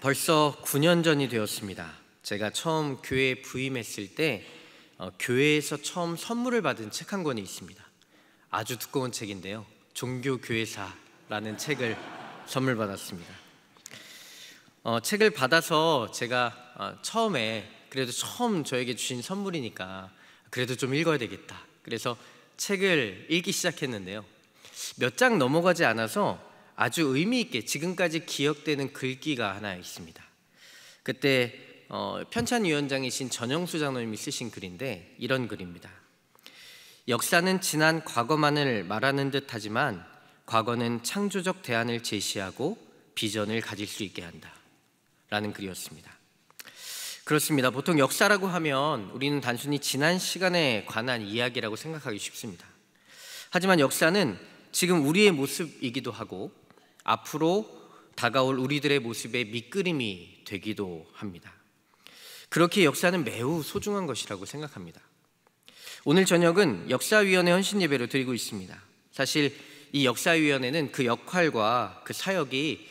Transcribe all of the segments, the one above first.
벌써 9년 전이 되었습니다. 제가 처음 교회에 부임했을 때 교회에서 처음 선물을 받은 책 한 권이 있습니다. 아주 두꺼운 책인데요, 종교교회사라는 책을 선물 받았습니다. 책을 받아서 제가 처음에 처음 저에게 주신 선물이니까 그래도 좀 읽어야 되겠다, 그래서 책을 읽기 시작했는데요, 몇 장 넘어가지 않아서 아주 의미 있게 지금까지 기억되는 글귀가 하나 있습니다. 그때 편찬위원장이신 전영수 장로님이 쓰신 글인데 이런 글입니다. 역사는 지난 과거만을 말하는 듯 하지만 과거는 창조적 대안을 제시하고 비전을 가질 수 있게 한다 라는 글이었습니다. 그렇습니다. 보통 역사라고 하면 우리는 단순히 지난 시간에 관한 이야기라고 생각하기 쉽습니다. 하지만 역사는 지금 우리의 모습이기도 하고 앞으로 다가올 우리들의 모습의 밑그림이 되기도 합니다. 그렇게 역사는 매우 소중한 것이라고 생각합니다. 오늘 저녁은 역사위원회 헌신예배로 드리고 있습니다. 사실 이 역사위원회는 그 역할과 그 사역이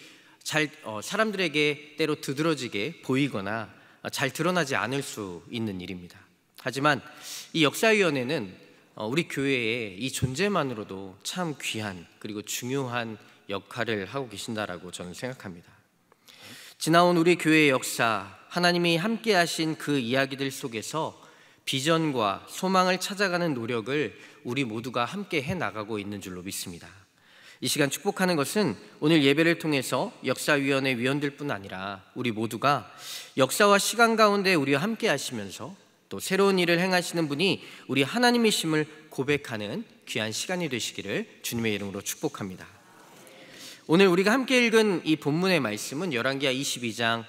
사람들에게 때로 두드러지게 보이거나 잘 드러나지 않을 수 있는 일입니다. 하지만 이 역사위원회는 우리 교회의 이 존재만으로도 참 귀한 그리고 중요한 역할을 하고 계신다라고 저는 생각합니다. 지나온 우리 교회의 역사, 하나님이 함께 하신 그 이야기들 속에서 비전과 소망을 찾아가는 노력을 우리 모두가 함께 해나가고 있는 줄로 믿습니다. 이 시간 축복하는 것은 오늘 예배를 통해서 역사위원회 위원들뿐 아니라 우리 모두가 역사와 시간 가운데 우리와 함께 하시면서 또 새로운 일을 행하시는 분이 우리 하나님이심을 고백하는 귀한 시간이 되시기를 주님의 이름으로 축복합니다. 오늘 우리가 함께 읽은 이 본문의 말씀은 열왕기하 22장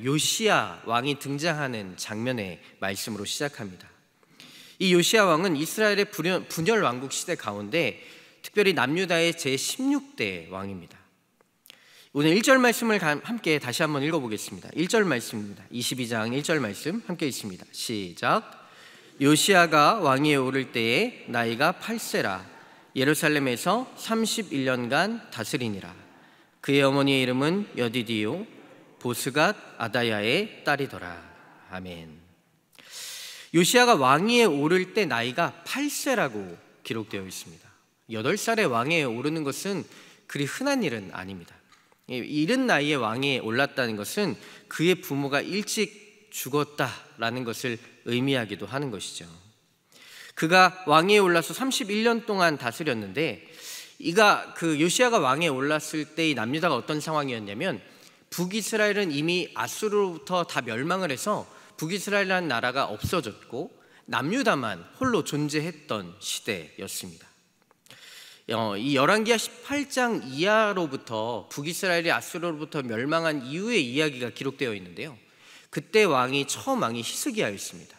요시야 왕이 등장하는 장면의 말씀으로 시작합니다. 이 요시야 왕은 이스라엘의 분열 왕국 시대 가운데 특별히 남유다의 제16대 왕입니다. 오늘 1절 말씀을 함께 다시 한번 읽어보겠습니다. 1절 말씀입니다. 22장 1절 말씀 함께 있습니다. 시작. 요시야가 왕위에 오를 때에 나이가 8세라 예루살렘에서 31년간 다스리니라. 그의 어머니의 이름은 여디디요 보스갓 아다야의 딸이더라. 아멘. 요시야가 왕위에 오를 때 나이가 8세라고 기록되어 있습니다. 8살에 왕위에 오르는 것은 그리 흔한 일은 아닙니다. 이른 나이에 왕위에 올랐다는 것은 그의 부모가 일찍 죽었다라는 것을 의미하기도 하는 것이죠. 그가 왕위에 올라서 31년 동안 다스렸는데 요시야가 왕위에 올랐을 때 이 남유다가 어떤 상황이었냐면 북이스라엘은 이미 아수르로부터 다 멸망을 해서 북이스라엘이라는 나라가 없어졌고 남유다만 홀로 존재했던 시대였습니다. 이 열왕기하 18장 이하로부터 북이스라엘이 아수르로부터 멸망한 이후의 이야기가 기록되어 있는데요, 그때 처음 왕이 히스기야였습니다.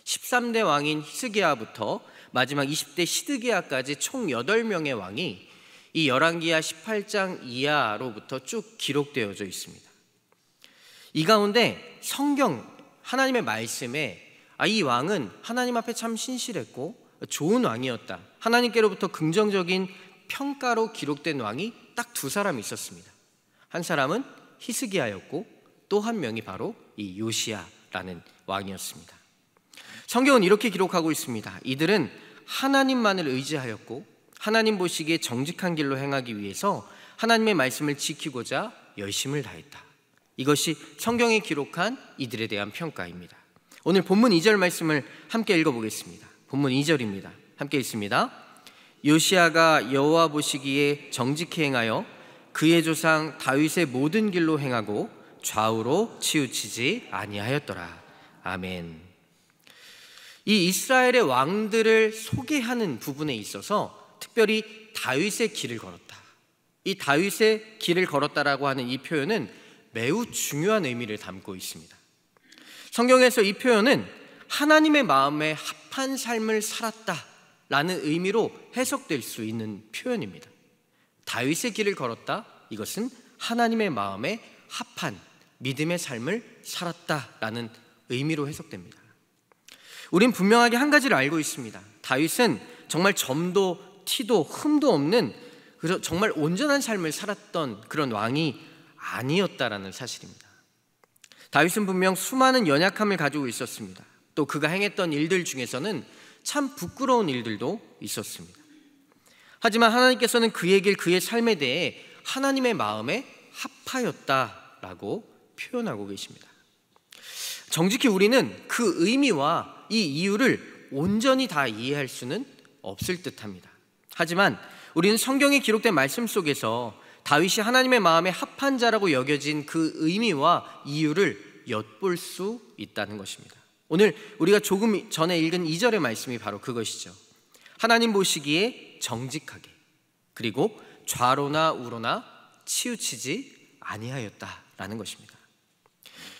13대 왕인 히스기야부터 마지막 20대 시드기야까지 총 8명의 왕이 이 열왕기하 18장 이하로부터 쭉 기록되어져 있습니다. 이 가운데 성경 하나님의 말씀에 이 왕은 하나님 앞에 참 신실했고 좋은 왕이었다, 하나님께로부터 긍정적인 평가로 기록된 왕이 딱 2사람이 있었습니다. 한 사람은 히스기야였고 또 한 명이 바로 이 요시야라는 왕이었습니다. 성경은 이렇게 기록하고 있습니다. 이들은 하나님만을 의지하였고 하나님 보시기에 정직한 길로 행하기 위해서 하나님의 말씀을 지키고자 열심을 다했다. 이것이 성경에 기록한 이들에 대한 평가입니다. 오늘 본문 2절 말씀을 함께 읽어보겠습니다. 본문 2절입니다. 함께 읽습니다. 요시야가 여호와 보시기에 정직히 행하여 그의 조상 다윗의 모든 길로 행하고 좌우로 치우치지 아니하였더라. 아멘. 이 이스라엘의 왕들을 소개하는 부분에 있어서 특별히 다윗의 길을 걸었다, 이 다윗의 길을 걸었다라고 하는 이 표현은 매우 중요한 의미를 담고 있습니다. 성경에서 이 표현은 하나님의 마음에 합한 삶을 살았다라는 의미로 해석될 수 있는 표현입니다. 다윗의 길을 걸었다, 이것은 하나님의 마음에 합한 믿음의 삶을 살았다라는 의미로 해석됩니다. 우린 분명하게 한 가지를 알고 있습니다. 다윗은 정말 점도 티도 흠도 없는 정말 온전한 삶을 살았던 그런 왕이 아니었다라는 사실입니다. 다윗은 분명 수많은 연약함을 가지고 있었습니다. 또 그가 행했던 일들 중에서는 참 부끄러운 일들도 있었습니다. 하지만 하나님께서는 그의 길, 그의 삶에 대해 하나님의 마음에 합하였다라고 표현하고 계십니다. 정직히 우리는 그 의미와 이 이유를 온전히 다 이해할 수는 없을 듯합니다. 하지만 우리는 성경에 기록된 말씀 속에서 다윗이 하나님의 마음에 합한 자라고 여겨진 그 의미와 이유를 엿볼 수 있다는 것입니다. 오늘 우리가 조금 전에 읽은 2절의 말씀이 바로 그것이죠. 하나님 보시기에 정직하게, 그리고 좌로나 우로나 치우치지 아니하였다라는 것입니다.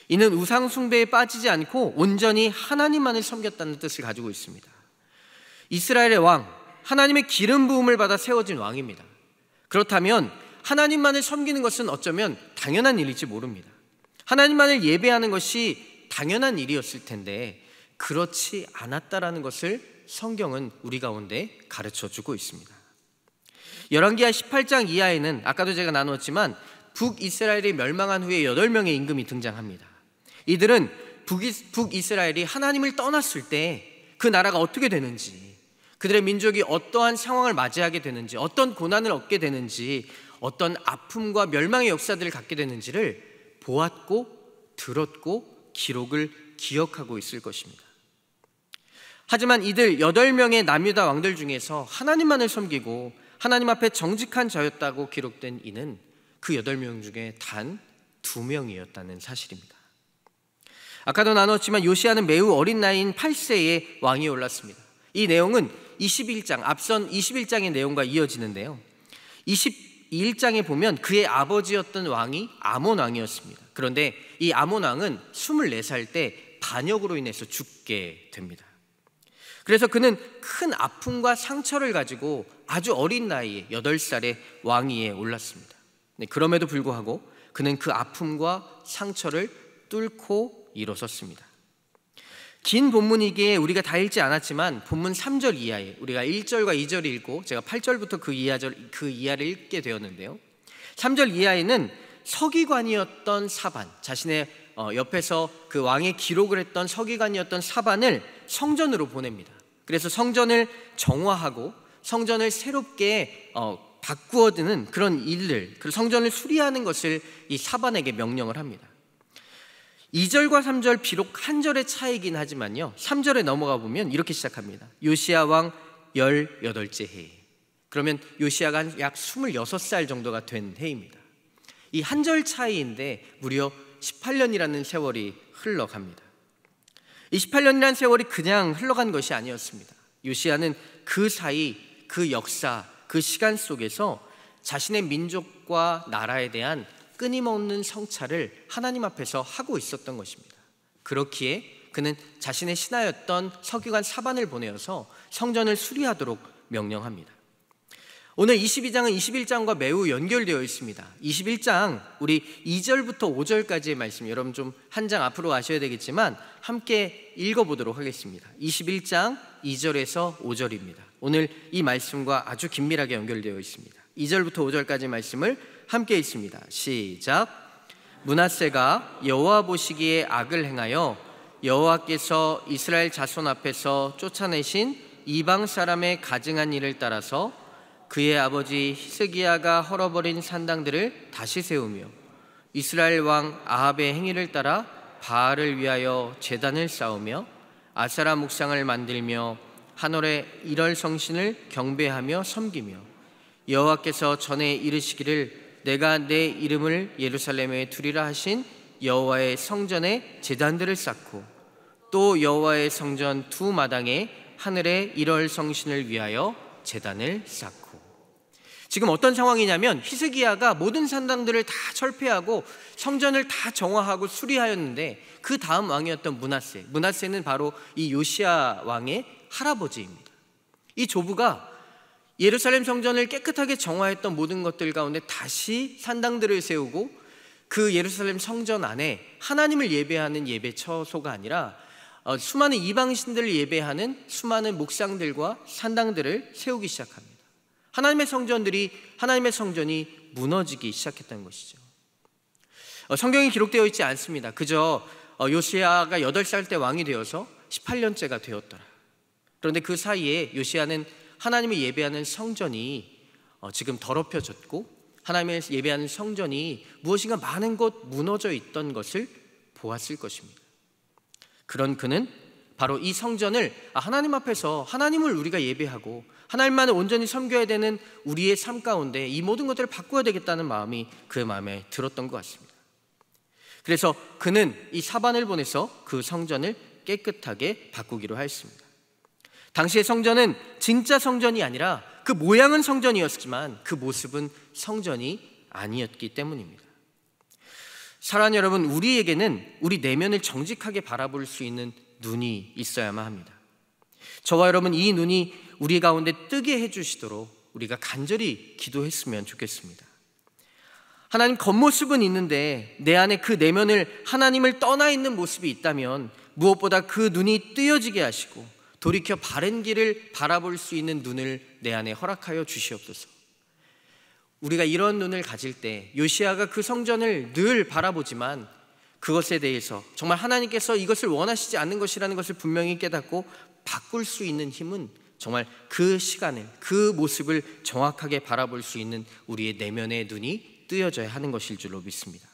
이는 우상 숭배에 빠지지 않고 온전히 하나님만을 섬겼다는 뜻을 가지고 있습니다. 이스라엘의 왕, 하나님의 기름 부음을 받아 세워진 왕입니다. 그렇다면 하나님만을 섬기는 것은 어쩌면 당연한 일일지 모릅니다. 하나님만을 예배하는 것이 당연한 일이었을 텐데 그렇지 않았다라는 것을 성경은 우리 가운데 가르쳐주고 있습니다. 열왕기하 18장 이하에는 아까도 제가 나누었지만 북이스라엘이 멸망한 후에 8명의 임금이 등장합니다. 이들은 북이스라엘이 하나님을 떠났을 때 그 나라가 어떻게 되는지, 그들의 민족이 어떠한 상황을 맞이하게 되는지, 어떤 고난을 얻게 되는지, 어떤 아픔과 멸망의 역사들을 갖게 되는지를 보았고 들었고 기록을 기억하고 있을 것입니다. 하지만 이들 8명의 남유다 왕들 중에서 하나님만을 섬기고 하나님 앞에 정직한 자였다고 기록된 이는 그 8명 중에 단 2명이었다는 사실입니다. 아까도 나눴지만 요시야는 매우 어린 나이인 8세에 왕이 올랐습니다. 이 내용은 21장, 앞선 21장의 내용과 이어지는데요, 21장에 보면 그의 아버지였던 왕이 아몬 왕이었습니다. 그런데 이 아몬 왕은 24살 때 반역으로 인해서 죽게 됩니다. 그래서 그는 큰 아픔과 상처를 가지고 아주 어린 나이에 8살의 왕위에 올랐습니다. 그럼에도 불구하고 그는 그 아픔과 상처를 뚫고 일어섰습니다. 긴 본문이기에 우리가 다 읽지 않았지만 본문 3절 이하에 우리가 1절과 2절을 읽고 제가 8절부터 그 이하를 읽게 되었는데요, 3절 이하에는 서기관이었던 사반, 자신의 옆에서 그 왕의 기록을 했던 서기관이었던 사반을 성전으로 보냅니다. 그래서 성전을 정화하고 성전을 새롭게 바꾸어드는 그런 일들, 그 성전을 수리하는 것을 이 사반에게 명령을 합니다. 2절과 3절 비록 한 절의 차이긴 하지만요, 3절에 넘어가 보면 이렇게 시작합니다. 요시야 왕 18째 해. 그러면 요시야가 약 26살 정도가 된 해입니다. 이 한 절 차이인데 무려 18년이라는 세월이 흘러갑니다. 이 18년이라는 세월이 그냥 흘러간 것이 아니었습니다. 요시야는 그 사이, 그 역사, 그 시간 속에서 자신의 민족과 나라에 대한 끊임없는 성찰을 하나님 앞에서 하고 있었던 것입니다. 그렇기에 그는 자신의 신하였던 서기관 사반을 보내어서 성전을 수리하도록 명령합니다. 오늘 22장은 21장과 매우 연결되어 있습니다. 21장 우리 2절부터 5절까지의 말씀, 여러분 좀 한 장 앞으로 가셔야 되겠지만 함께 읽어보도록 하겠습니다. 21장 2절에서 5절입니다. 오늘 이 말씀과 아주 긴밀하게 연결되어 있습니다. 2절부터 5절까지 말씀을 함께 읽습니다. 시작. 므낫세가 여호와 보시기에 악을 행하여 여호와께서 이스라엘 자손 앞에서 쫓아내신 이방 사람의 가증한 일을 따라서 그의 아버지 히스기야가 헐어버린 산당들을 다시 세우며 이스라엘 왕 아합의 행위를 따라 바알을 위하여 제단을 쌓으며 아세라 묵상을 만들며 하늘의 일월 성신을 경배하며 섬기며 여호와께서 전에 이르시기를 내가 내 이름을 예루살렘에 두리라 하신 여호와의 성전에 제단들을 쌓고 또 여호와의 성전 두 마당에 하늘의 일월 성신을 위하여 제단을 쌓고. 지금 어떤 상황이냐면 히스기야가 모든 산당들을 다 철폐하고 성전을 다 정화하고 수리하였는데 그 다음 왕이었던 므낫세는 바로 이 요시야 왕의 할아버지입니다. 이 조부가 예루살렘 성전을 깨끗하게 정화했던 모든 것들 가운데 다시 산당들을 세우고 그 예루살렘 성전 안에 하나님을 예배하는 예배처소가 아니라 수많은 이방신들을 예배하는 수많은 목상들과 산당들을 세우기 시작합니다. 하나님의 성전이 무너지기 시작했다는 것이죠. 성경에 기록되어 있지 않습니다. 그저 요시야가 8살 때 왕이 되어서 18년째가 되었더라. 그런데 그 사이에 요시야는 하나님을 예배하는 성전이 지금 더럽혀졌고, 하나님을 예배하는 성전이 무엇인가 많은 곳 무너져 있던 것을 보았을 것입니다. 그런 그는 바로 이 성전을 하나님 앞에서 하나님을 우리가 예배하고 하나님만을 온전히 섬겨야 되는 우리의 삶 가운데 이 모든 것들을 바꿔야 되겠다는 마음이 그의 마음에 들었던 것 같습니다. 그래서 그는 이 사반을 보내서 그 성전을 깨끗하게 바꾸기로 하였습니다. 당시의 성전은 진짜 성전이 아니라 그 모양은 성전이었지만 그 모습은 성전이 아니었기 때문입니다. 사랑하는 여러분, 우리에게는 우리 내면을 정직하게 바라볼 수 있는 눈이 있어야만 합니다. 저와 여러분, 이 눈이 우리 가운데 뜨게 해주시도록 우리가 간절히 기도했으면 좋겠습니다. 하나님, 겉모습은 있는데 내 안에 그 내면을 하나님을 떠나 있는 모습이 있다면 무엇보다 그 눈이 뜨여지게 하시고 돌이켜 바른 길을 바라볼 수 있는 눈을 내 안에 허락하여 주시옵소서. 우리가 이런 눈을 가질 때 요시야가 그 성전을 늘 바라보지만 그것에 대해서 정말 하나님께서 이것을 원하시지 않는 것이라는 것을 분명히 깨닫고 바꿀 수 있는 힘은 정말 그 시간을, 그 모습을 정확하게 바라볼 수 있는 우리의 내면의 눈이 뜨여져야 하는 것일 줄로 믿습니다.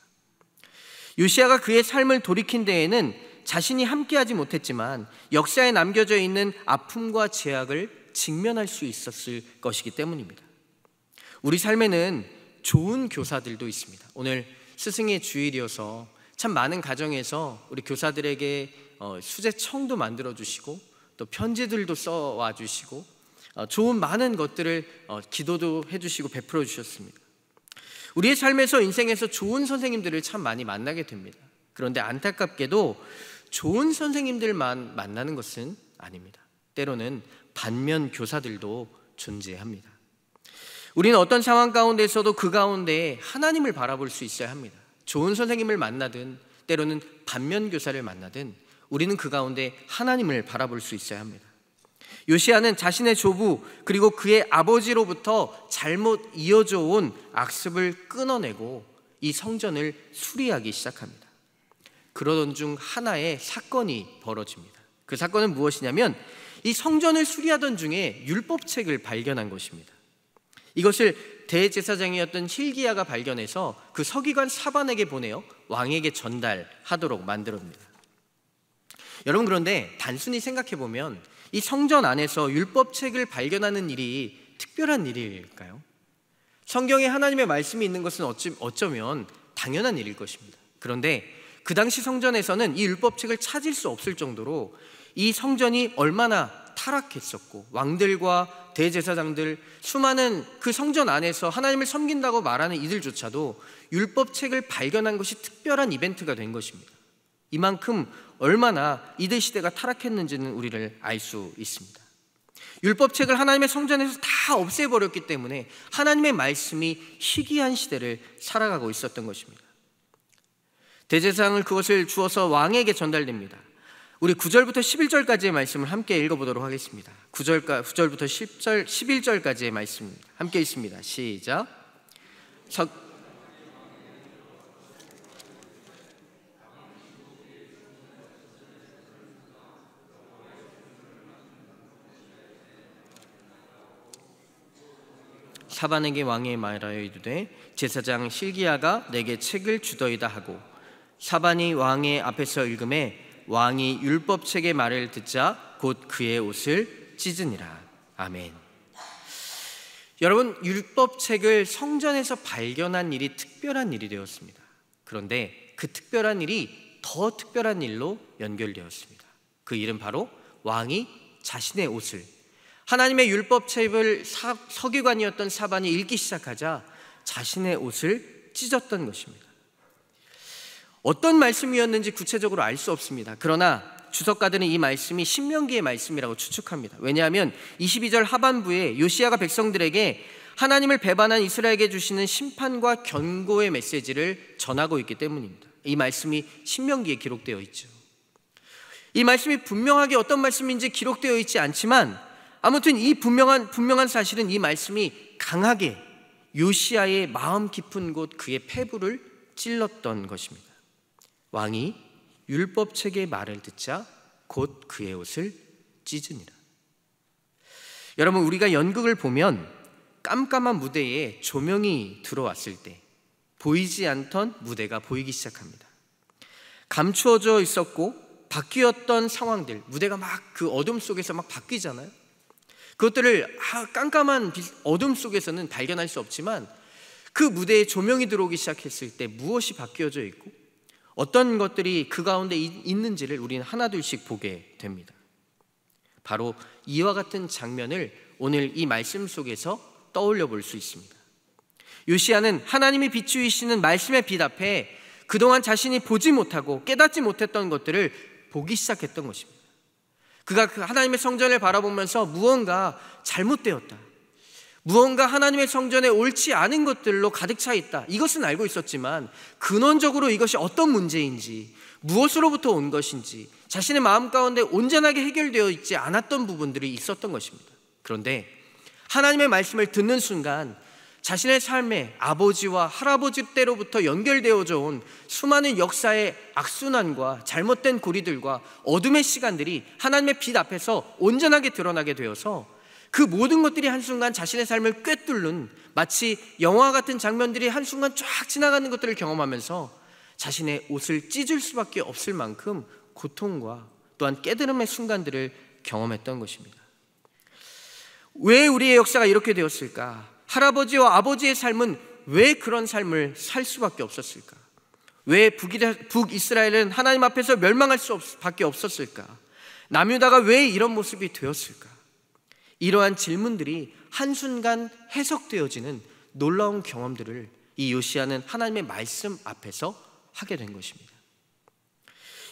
요시야가 그의 삶을 돌이킨 데에는 자신이 함께하지 못했지만 역사에 남겨져 있는 아픔과 죄악을 직면할 수 있었을 것이기 때문입니다. 우리 삶에는 좋은 교사들도 있습니다. 오늘 스승의 주일이어서 참 많은 가정에서 우리 교사들에게 수제청도 만들어 주시고 또 편지들도 써와 주시고 좋은 많은 것들을 기도도 해주시고 베풀어 주셨습니다. 우리의 삶에서, 인생에서 좋은 선생님들을 참 많이 만나게 됩니다. 그런데 안타깝게도 좋은 선생님들만 만나는 것은 아닙니다. 때로는 반면 교사들도 존재합니다. 우리는 어떤 상황 가운데서도 그 가운데 하나님을 바라볼 수 있어야 합니다. 좋은 선생님을 만나든 때로는 반면 교사를 만나든 우리는 그 가운데 하나님을 바라볼 수 있어야 합니다. 요시야는 자신의 조부 그리고 그의 아버지로부터 잘못 이어져 온 악습을 끊어내고 이 성전을 수리하기 시작합니다. 그러던 중 하나의 사건이 벌어집니다. 그 사건은 무엇이냐면 이 성전을 수리하던 중에 율법책을 발견한 것입니다. 이것을 대제사장이었던 hil기야가 발견해서 그 서기관 사반에게 보내어 왕에게 전달하도록 만들었습니다. 여러분, 그런데 단순히 생각해 보면 이 성전 안에서 율법책을 발견하는 일이 특별한 일일까요? 성경에 하나님의 말씀이 있는 것은 어쩌면 당연한 일일 것입니다. 그런데 그 당시 성전에서는 이 율법책을 찾을 수 없을 정도로 이 성전이 얼마나 타락했었고 왕들과 대제사장들, 수많은 그 성전 안에서 하나님을 섬긴다고 말하는 이들조차도 율법책을 발견한 것이 특별한 이벤트가 된 것입니다. 이만큼 얼마나 이들 시대가 타락했는지는 우리를 알 수 있습니다. 율법책을 하나님의 성전에서 다 없애버렸기 때문에 하나님의 말씀이 희귀한 시대를 살아가고 있었던 것입니다. 대제사장을 그것을 주어서 왕에게 전달됩니다. 우리 9절부터 11절까지의 말씀을 함께 읽어보도록 하겠습니다. 9절부터 11절까지의 말씀입니다. 함께 읽습니다. 시작. 사반에게 왕이 말하여 이르되 제사장 hil기야가 내게 책을 주더이다 하고 사반이 왕의 앞에서 읽음에 왕이 율법책의 말을 듣자 곧 그의 옷을 찢으니라. 아멘. 여러분, 율법책을 성전에서 발견한 일이 특별한 일이 되었습니다. 그런데 그 특별한 일이 더 특별한 일로 연결되었습니다. 그 일은 바로 왕이 자신의 옷을, 하나님의 율법책을 서기관이었던 사반이 읽기 시작하자 자신의 옷을 찢었던 것입니다. 어떤 말씀이었는지 구체적으로 알 수 없습니다. 그러나 주석가들은 이 말씀이 신명기의 말씀이라고 추측합니다. 왜냐하면 22절 하반부에 요시야가 백성들에게 하나님을 배반한 이스라엘에게 주시는 심판과 경고의 메시지를 전하고 있기 때문입니다. 이 말씀이 신명기에 기록되어 있죠. 이 말씀이 분명하게 어떤 말씀인지 기록되어 있지 않지만 아무튼 이 분명한 사실은 이 말씀이 강하게 요시야의 마음 깊은 곳 그의 폐부를 찔렀던 것입니다. 왕이 율법책의 말을 듣자 곧 그의 옷을 찢으니라. 여러분, 우리가 연극을 보면 깜깜한 무대에 조명이 들어왔을 때 보이지 않던 무대가 보이기 시작합니다. 감추어져 있었고 바뀌었던 상황들, 무대가 막 그 어둠 속에서 막 바뀌잖아요. 그것들을 깜깜한 어둠 속에서는 발견할 수 없지만 그 무대에 조명이 들어오기 시작했을 때 무엇이 바뀌어져 있고 어떤 것들이 그 가운데 있는지를 우리는 하나둘씩 보게 됩니다. 바로 이와 같은 장면을 오늘 이 말씀 속에서 떠올려 볼 수 있습니다. 요시야는 하나님이 비추이시는 말씀의 빛 앞에 그동안 자신이 보지 못하고 깨닫지 못했던 것들을 보기 시작했던 것입니다. 그가 그 하나님의 성전을 바라보면서 무언가 잘못되었다, 무언가 하나님의 성전에 옳지 않은 것들로 가득 차 있다, 이것은 알고 있었지만 근원적으로 이것이 어떤 문제인지, 무엇으로부터 온 것인지 자신의 마음 가운데 온전하게 해결되어 있지 않았던 부분들이 있었던 것입니다. 그런데 하나님의 말씀을 듣는 순간 자신의 삶에 아버지와 할아버지 때로부터 연결되어져 온 수많은 역사의 악순환과 잘못된 고리들과 어둠의 시간들이 하나님의 빛 앞에서 온전하게 드러나게 되어서 그 모든 것들이 한순간 자신의 삶을 꿰뚫는, 마치 영화 같은 장면들이 한순간 쫙 지나가는 것들을 경험하면서 자신의 옷을 찢을 수밖에 없을 만큼 고통과 또한 깨달음의 순간들을 경험했던 것입니다. 왜 우리의 역사가 이렇게 되었을까? 할아버지와 아버지의 삶은 왜 그런 삶을 살 수밖에 없었을까? 왜 북이스라엘은 하나님 앞에서 멸망할 수밖에 없었을까? 남유다가 왜 이런 모습이 되었을까? 이러한 질문들이 한순간 해석되어지는 놀라운 경험들을 이 요시야는 하나님의 말씀 앞에서 하게 된 것입니다.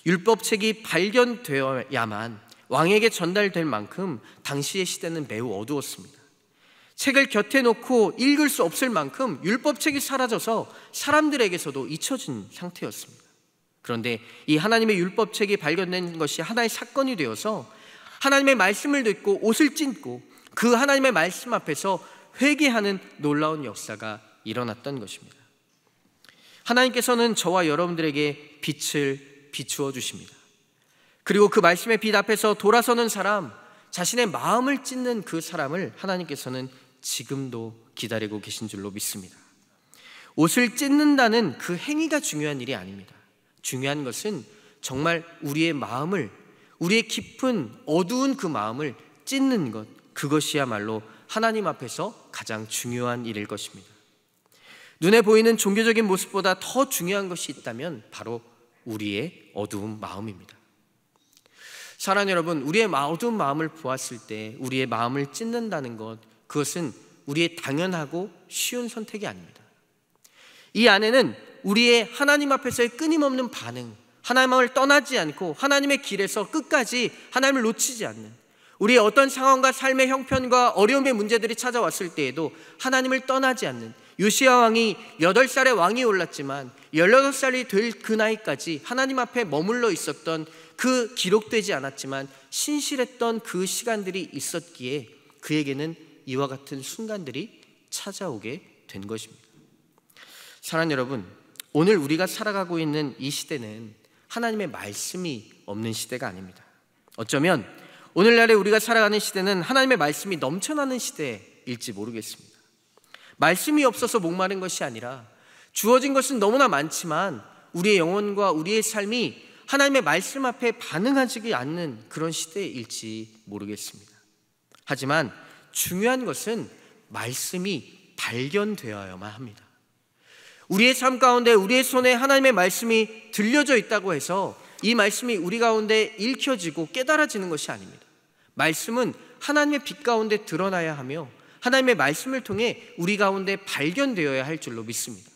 율법책이 발견되어야만 왕에게 전달될 만큼 당시의 시대는 매우 어두웠습니다. 책을 곁에 놓고 읽을 수 없을 만큼 율법책이 사라져서 사람들에게서도 잊혀진 상태였습니다. 그런데 이 하나님의 율법책이 발견된 것이 하나의 사건이 되어서 하나님의 말씀을 듣고 옷을 찢고 그 하나님의 말씀 앞에서 회개하는 놀라운 역사가 일어났던 것입니다. 하나님께서는 저와 여러분들에게 빛을 비추어 주십니다. 그리고 그 말씀의 빛 앞에서 돌아서는 사람, 자신의 마음을 찢는 그 사람을 하나님께서는 지금도 기다리고 계신 줄로 믿습니다. 옷을 찢는다는 그 행위가 중요한 일이 아닙니다. 중요한 것은 정말 우리의 마음을, 우리의 깊은 어두운 그 마음을 찢는 것, 그것이야말로 하나님 앞에서 가장 중요한 일일 것입니다. 눈에 보이는 종교적인 모습보다 더 중요한 것이 있다면 바로 우리의 어두운 마음입니다. 사랑하는 여러분, 우리의 어두운 마음을 보았을 때 우리의 마음을 찢는다는 것, 그것은 우리의 당연하고 쉬운 선택이 아닙니다. 이 안에는 우리의 하나님 앞에서의 끊임없는 반응, 하나님을 떠나지 않고 하나님의 길에서 끝까지 하나님을 놓치지 않는, 우리의 어떤 상황과 삶의 형편과 어려움의 문제들이 찾아왔을 때에도 하나님을 떠나지 않는, 요시야 왕이 8살의 왕이 올랐지만 18살이 될 그 나이까지 하나님 앞에 머물러 있었던, 그 기록되지 않았지만 신실했던 그 시간들이 있었기에 그에게는 이와 같은 순간들이 찾아오게 된 것입니다. 사랑하는 여러분, 오늘 우리가 살아가고 있는 이 시대는 하나님의 말씀이 없는 시대가 아닙니다. 어쩌면 오늘날에 우리가 살아가는 시대는 하나님의 말씀이 넘쳐나는 시대일지 모르겠습니다. 말씀이 없어서 목마른 것이 아니라 주어진 것은 너무나 많지만 우리의 영혼과 우리의 삶이 하나님의 말씀 앞에 반응하지 않는 그런 시대일지 모르겠습니다. 하지만 중요한 것은 말씀이 발견되어야만 합니다. 우리의 삶 가운데 우리의 손에 하나님의 말씀이 들려져 있다고 해서 이 말씀이 우리 가운데 읽혀지고 깨달아지는 것이 아닙니다. 말씀은 하나님의 빛 가운데 드러나야 하며 하나님의 말씀을 통해 우리 가운데 발견되어야 할 줄로 믿습니다.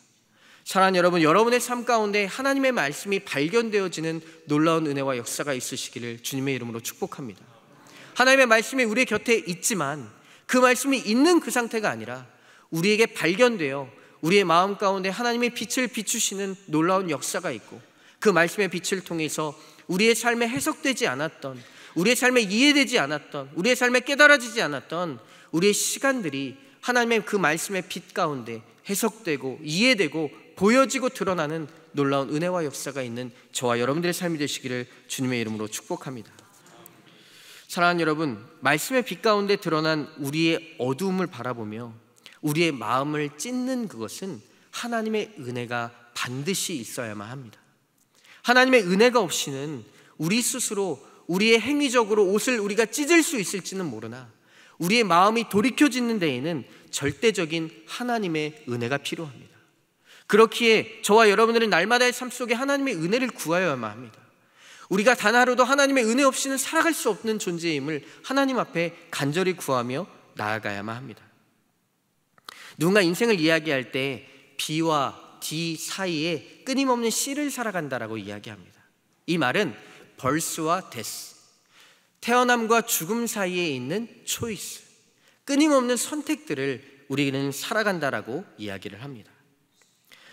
사랑하는 여러분, 여러분의 삶 가운데 하나님의 말씀이 발견되어지는 놀라운 은혜와 역사가 있으시기를 주님의 이름으로 축복합니다. 하나님의 말씀이 우리 곁에 있지만 그 말씀이 있는 그 상태가 아니라 우리에게 발견되어 우리의 마음 가운데 하나님의 빛을 비추시는 놀라운 역사가 있고 그 말씀의 빛을 통해서 우리의 삶에 해석되지 않았던, 우리의 삶에 이해되지 않았던, 우리의 삶에 깨달아지지 않았던 우리의 시간들이 하나님의 그 말씀의 빛 가운데 해석되고 이해되고 보여지고 드러나는 놀라운 은혜와 역사가 있는 저와 여러분들의 삶이 되시기를 주님의 이름으로 축복합니다. 사랑하는 여러분, 말씀의 빛 가운데 드러난 우리의 어두움을 바라보며 우리의 마음을 찢는 그것은 하나님의 은혜가 반드시 있어야만 합니다. 하나님의 은혜가 없이는 우리 스스로 우리의 행위적으로 옷을 우리가 찢을 수 있을지는 모르나 우리의 마음이 돌이켜지는 데에는 절대적인 하나님의 은혜가 필요합니다. 그렇기에 저와 여러분들은 날마다의 삶 속에 하나님의 은혜를 구하여야만 합니다. 우리가 단 하루도 하나님의 은혜 없이는 살아갈 수 없는 존재임을 하나님 앞에 간절히 구하며 나아가야만 합니다. 누군가 인생을 이야기할 때 B와 D 사이에 끊임없는 C를 살아간다라고 이야기합니다. 이 말은 벌스와 데스, 태어남과 죽음 사이에 있는 초이스, 끊임없는 선택들을 우리는 살아간다라고 이야기를 합니다.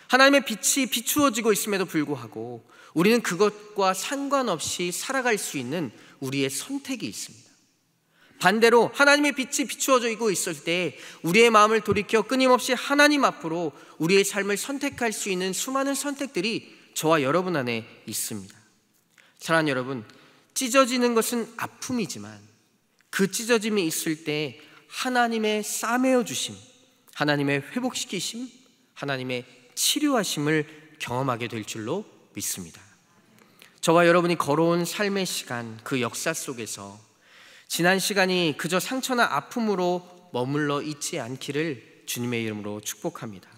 하나님의 빛이 비추어지고 있음에도 불구하고 우리는 그것과 상관없이 살아갈 수 있는 우리의 선택이 있습니다. 반대로 하나님의 빛이 비추어지고 있을 때 우리의 마음을 돌이켜 끊임없이 하나님 앞으로 우리의 삶을 선택할 수 있는 수많은 선택들이 저와 여러분 안에 있습니다. 사랑하는 여러분, 찢어지는 것은 아픔이지만 그 찢어짐이 있을 때 하나님의 싸매어 주심, 하나님의 회복시키심, 하나님의 치료하심을 경험하게 될 줄로 믿습니다. 저와 여러분이 걸어온 삶의 시간, 그 역사 속에서 지난 시간이 그저 상처나 아픔으로 머물러 있지 않기를 주님의 이름으로 축복합니다.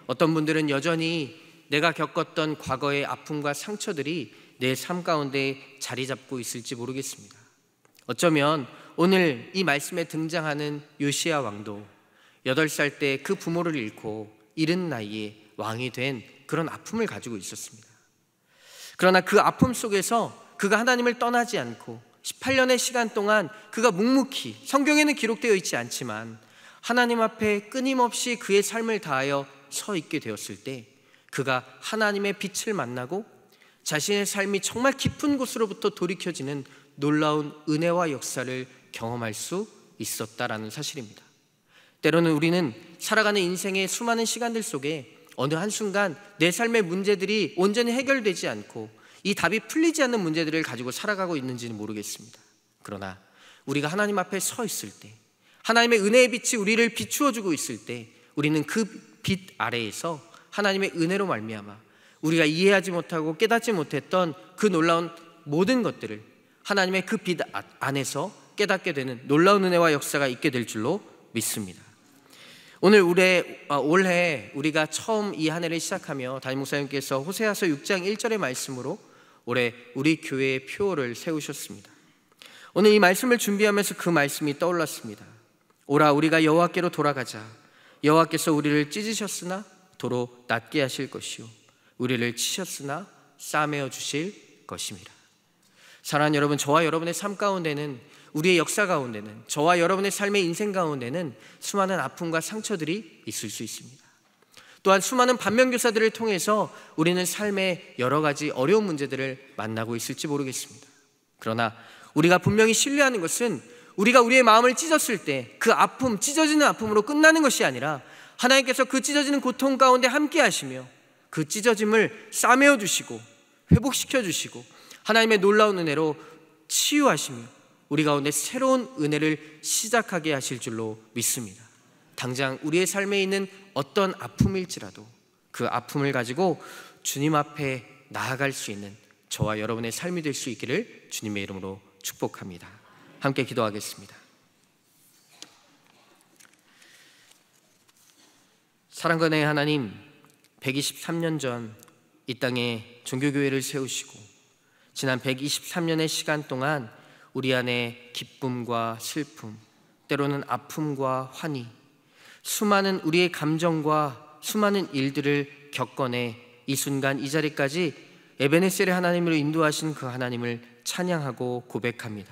어떤 분들은 여전히 내가 겪었던 과거의 아픔과 상처들이 내 삶 가운데 자리 잡고 있을지 모르겠습니다. 어쩌면 오늘 이 말씀에 등장하는 요시야 왕도 8살 때 그 부모를 잃고 이른 나이에 왕이 된 그런 아픔을 가지고 있었습니다. 그러나 그 아픔 속에서 그가 하나님을 떠나지 않고 18년의 시간 동안 그가 묵묵히, 성경에는 기록되어 있지 않지만 하나님 앞에 끊임없이 그의 삶을 다하여 서 있게 되었을 때 그가 하나님의 빛을 만나고 자신의 삶이 정말 깊은 곳으로부터 돌이켜지는 놀라운 은혜와 역사를 경험할 수 있었다라는 사실입니다. 때로는 우리는 살아가는 인생의 수많은 시간들 속에 어느 한순간 내 삶의 문제들이 온전히 해결되지 않고 이 답이 풀리지 않는 문제들을 가지고 살아가고 있는지는 모르겠습니다. 그러나 우리가 하나님 앞에 서 있을 때, 하나님의 은혜의 빛이 우리를 비추어주고 있을 때 우리는 그 빛 아래에서 하나님의 은혜로 말미암아 우리가 이해하지 못하고 깨닫지 못했던 그 놀라운 모든 것들을 하나님의 그 빛 안에서 깨닫게 되는 놀라운 은혜와 역사가 있게 될 줄로 믿습니다. 오늘 올해 우리가 처음 이 한 해를 시작하며 담임 목사님께서 호세아서 6장 1절의 말씀으로 올해 우리 교회의 표어를 세우셨습니다. 오늘 이 말씀을 준비하면서 그 말씀이 떠올랐습니다. 오라 우리가 여호와께로 돌아가자. 여호와께서 우리를 찢으셨으나 도로 낫게 하실 것이요 우리를 치셨으나 싸매어 주실 것입니다. 사랑하는 여러분, 저와 여러분의 삶 가운데는, 우리의 역사 가운데는, 저와 여러분의 삶의 인생 가운데는 수많은 아픔과 상처들이 있을 수 있습니다. 또한 수많은 반면교사들을 통해서 우리는 삶의 여러 가지 어려운 문제들을 만나고 있을지 모르겠습니다. 그러나 우리가 분명히 신뢰하는 것은 우리가 우리의 마음을 찢었을 때 그 아픔, 찢어지는 아픔으로 끝나는 것이 아니라 하나님께서 그 찢어지는 고통 가운데 함께 하시며 그 찢어짐을 싸매어 주시고 회복시켜 주시고 하나님의 놀라운 은혜로 치유하시며 우리 가운데 새로운 은혜를 시작하게 하실 줄로 믿습니다. 당장 우리의 삶에 있는 어떤 아픔일지라도 그 아픔을 가지고 주님 앞에 나아갈 수 있는 저와 여러분의 삶이 될 수 있기를 주님의 이름으로 축복합니다. 함께 기도하겠습니다. 사랑과 은혜의 하나님, 123년 전 이 땅에 종교교회를 세우시고 지난 123년의 시간 동안 우리 안에 기쁨과 슬픔, 때로는 아픔과 환희, 수많은 우리의 감정과 수많은 일들을 겪어내 이 순간 이 자리까지 에베네셀의 하나님으로 인도하신 그 하나님을 찬양하고 고백합니다.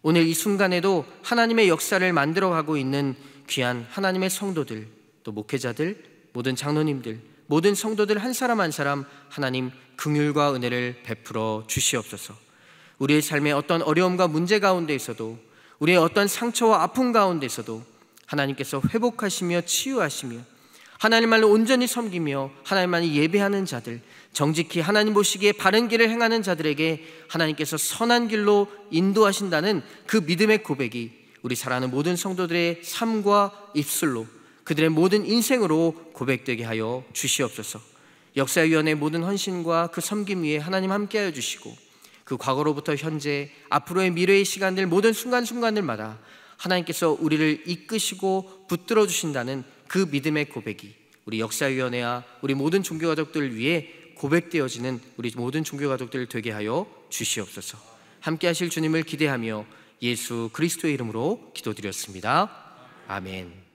오늘 이 순간에도 하나님의 역사를 만들어가고 있는 귀한 하나님의 성도들, 또 목회자들, 모든 장로님들, 모든 성도들 한 사람 한 사람 하나님 긍휼과 은혜를 베풀어 주시옵소서. 우리의 삶의 어떤 어려움과 문제 가운데에서도, 우리의 어떤 상처와 아픔 가운데서도 하나님께서 회복하시며 치유하시며 하나님만을 온전히 섬기며 하나님만을 예배하는 자들, 정직히 하나님 보시기에 바른 길을 행하는 자들에게 하나님께서 선한 길로 인도하신다는 그 믿음의 고백이 우리 사랑하는 모든 성도들의 삶과 입술로, 그들의 모든 인생으로 고백되게 하여 주시옵소서. 역사위원회의 모든 헌신과 그 섬김 위에 하나님 함께하여 주시고, 그 과거로부터 현재, 앞으로의 미래의 시간들, 모든 순간순간들마다 하나님께서 우리를 이끄시고 붙들어 주신다는 그 믿음의 고백이 우리 역사위원회와 우리 모든 종교가족들 위해 고백되어지는 우리 모든 종교가족들 되게 하여 주시옵소서. 함께 하실 주님을 기대하며 예수 그리스도의 이름으로 기도드렸습니다. 아멘.